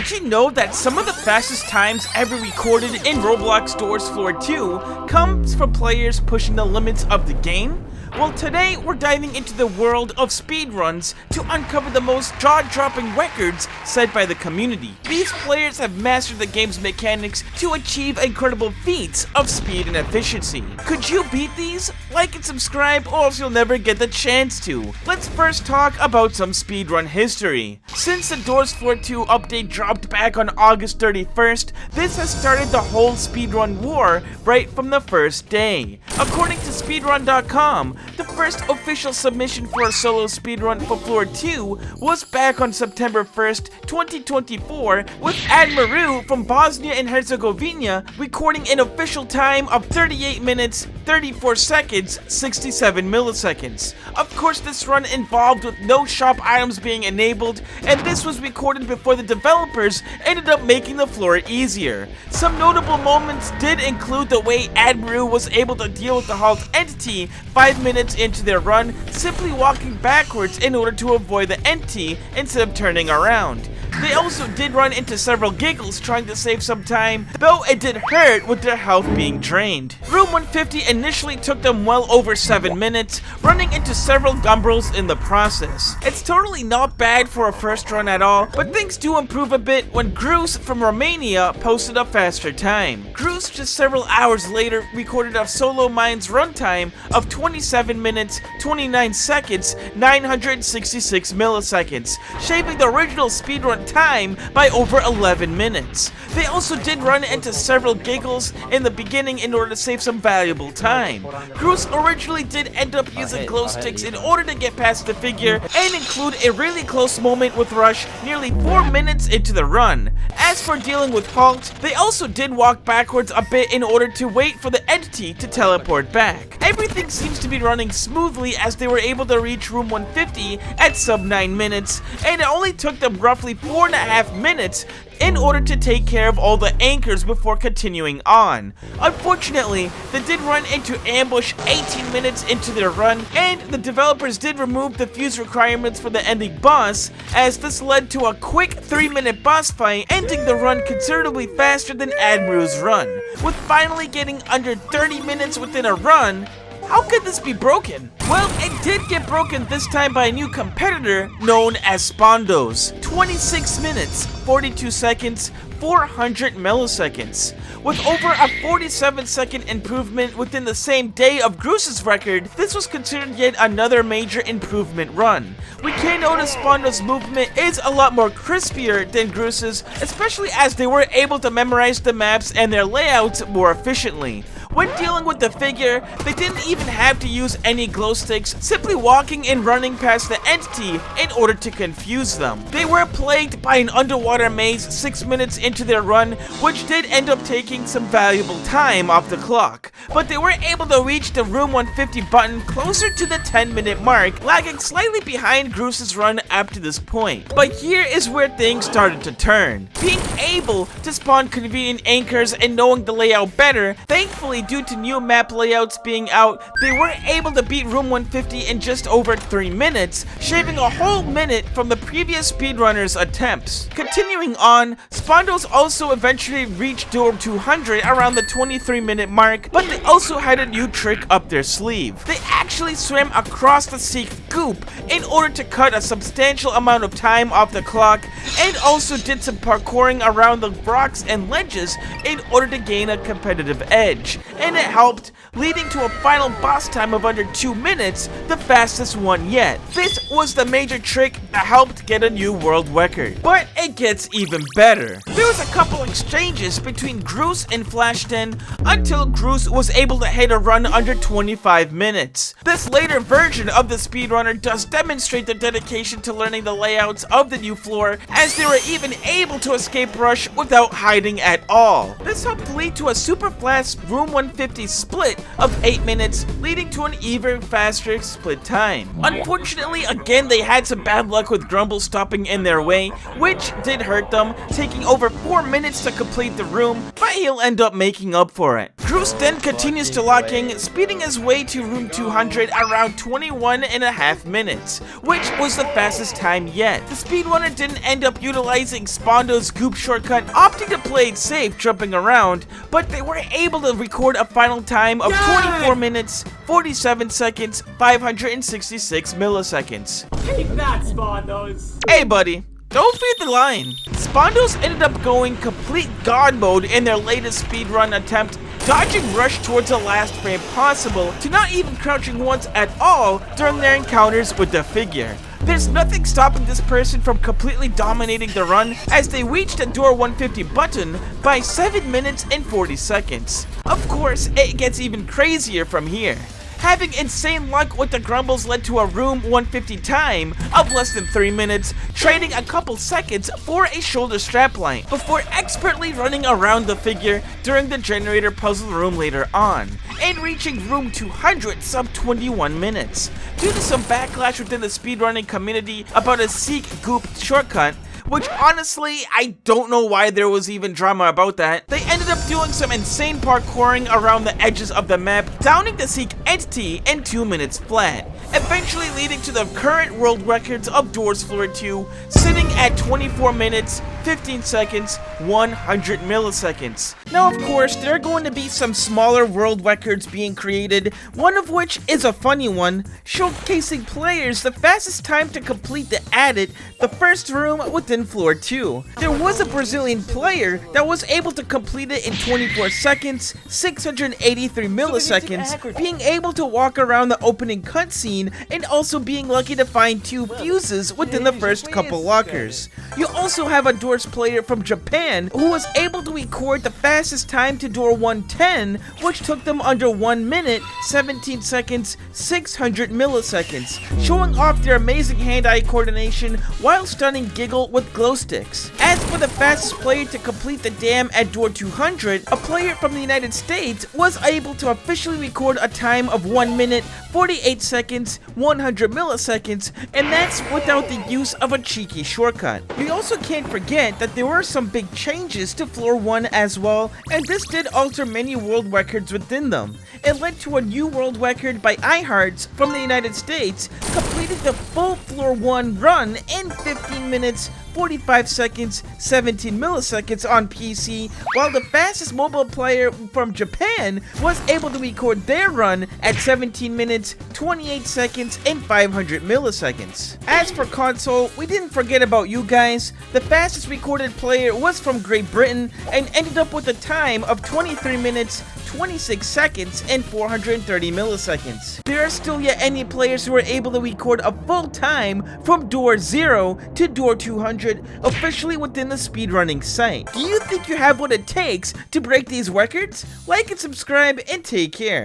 Did you know that some of the fastest times ever recorded in Roblox Doors Floor 2 comes from players pushing the limits of the game? Well, today we're diving into the world of speedruns to uncover the most jaw-dropping records set by the community. These players have mastered the game's mechanics to achieve incredible feats of speed and efficiency. Could you beat these? Like and subscribe or else you'll never get the chance to. Let's first talk about some speedrun history. Since the Doors Floor 2 update dropped back on August 31st, this has started the whole speedrun war right from the first day. According to speedrun.com, the first official submission for a solo speedrun for Floor 2 was back on September 1st, 2024, with Admiru from Bosnia and Herzegovina recording an official time of 38 minutes, 34 seconds, 67 milliseconds. Of course, this run involved with no shop items being enabled, and this was recorded before the developers ended up making the floor easier. Some notable moments did include the way Admiru was able to deal with the halt entity 5 minutes into their run, simply walking backwards in order to avoid the entity instead of turning around. They also did run into several giggles trying to save some time, though it did hurt with their health being drained. Room 150 initially took them well over 7 minutes, running into several gumbrels in the process. It's totally not bad for a first run at all, but things do improve a bit when Grus from Romania posted a faster time. Grus just several hours later recorded a solo mine's runtime of 27 minutes, 29 seconds, 966 milliseconds, shaving the original speedrun time by over 11 minutes. They also did run into several giggles in the beginning in order to save some valuable time. Grus originally did end up using glow sticks in order to get past the figure and include a really close moment with Rush nearly 4 minutes into the run. As for dealing with halt, they also did walk backwards a bit in order to wait for the entity to teleport back. Everything seems to be running smoothly as they were able to reach room 150 at sub 9 minutes, and it only took them roughly 4.5 minutes in order to take care of all the anchors before continuing on. Unfortunately, they did run into ambush 18 minutes into their run, and the developers did remove the fuse requirements for the ending boss, as this led to a quick 3-minute boss fight, ending the run considerably faster than Admiru's run. With finally getting under 30 minutes within a run, how could this be broken? Well, it did get broken this time by a new competitor known as Spondos. 26 minutes, 42 seconds, 400 milliseconds. With over a 47-second improvement within the same day of Grus's record, this was considered yet another major improvement run. We can notice Spondos' movement is a lot more crispier than Grus's, especially as they were able to memorize the maps and their layouts more efficiently. When dealing with the figure, they didn't even have to use any glow sticks, simply walking and running past the entity in order to confuse them. They were plagued by an underwater maze 6 minutes into their run, which did end up taking some valuable time off the clock, but they were able to reach the room 150 button closer to the 10-minute mark, lagging slightly behind Grus's run up to this point. But here is where things started to turn. Being able to spawn convenient anchors and knowing the layout better, thankfully due to new map layouts being out, they were able to beat room 150 in just over 3 minutes, shaving a whole minute from the previous speedrunners' attempts. Continuing on, Spondos also eventually reached door 200 around the 23-minute mark, but they also had a new trick up their sleeve. They actually swam across the sea goop in order to cut a substantial amount of time off the clock, and also did some parkouring around the rocks and ledges in order to gain a competitive edge. And it helped, leading to a final boss time of under 2 minutes, the fastest one yet. This was the major trick that helped get a new world record. But it gets even better. There was a couple exchanges between Grus and Flashden until Grus was able to hit a run under 25 minutes. This later version of the speedrunner does demonstrate their dedication to learning the layouts of the new floor, as they were even able to escape Rush without hiding at all. This helped lead to a super fast room 150 split of 8 minutes, leading to an even faster split time. Unfortunately, again, they had some bad luck with Grumble stopping in their way, which did hurt them, taking over 4 minutes to complete the room, but he'll end up making up for it. Grus then continues to lock in, speeding his way to room 200 200 around 21.5 minutes, which was the fastest time yet. The speedrunner didn't end up utilizing Spondos' goop shortcut, opting to play it safe jumping around, but they were able to record a final time of 24 minutes, 47 seconds, 566 milliseconds. Take that, Spondos! Hey buddy, don't feed the lion. Spondos ended up going complete god mode in their latest speedrun attempt, dodging rush towards the last frame possible to not even crouching once at all during their encounters with the figure. There's nothing stopping this person from completely dominating the run as they reached the door 150 button by 7 minutes and 40 seconds. Of course, it gets even crazier from here. Having insane luck with the grumbles led to a room 150 time of less than 3 minutes, trading a couple seconds for a shoulder strapline before expertly running around the figure during the generator puzzle room later on, and reaching room 200 sub 21 minutes. Due to some backlash within the speedrunning community about a Seek Goop shortcut, which honestly, I don't know why there was even drama about that. They ended up doing some insane parkouring around the edges of the map, downing the Seek entity in 2 minutes flat, eventually leading to the current world records of Doors Floor 2, sitting at 24 minutes, 15 seconds, 100 milliseconds. Now of course, there are going to be some smaller world records being created, one of which is a funny one, showcasing players the fastest time to complete the Addit, the first room within Floor 2. There was a Brazilian player that was able to complete it in 24 seconds, 683 milliseconds, being able to walk around the opening cutscene and also being lucky to find 2 fuses within the first couple lockers. You also have a Doors player from Japan who was able to record the fastest time to door 110, which took them under 1 minute, 17 seconds, 600 milliseconds, showing off their amazing hand-eye coordination while stunning Giggle with glow sticks. As for the fastest player to complete the dam at door 200, a player from the United States was able to officially record a time of 1 minute, 48 seconds, 100 milliseconds, and that's without the use of a cheeky shortcut. We also can't forget that there were some big changes to Floor 1 as well, and this did alter many world records within them. It led to a new world record by iHearts from the United States, completing the full Floor 1 run in 15 minutes, 45 seconds, 17 milliseconds on PC, while the fastest mobile player from Japan was able to record their run at 17 minutes, 28 seconds, and 500 milliseconds. As for console, we didn't forget about you guys. The fastest recorded player was from Great Britain and ended up with a time of 23 minutes, 26 seconds, and 430 milliseconds. There are still yet any players who were able to record a full time from door 0 to door 200 officially within the speedrunning site. Do you think you have what it takes to break these records? Like and subscribe and take care.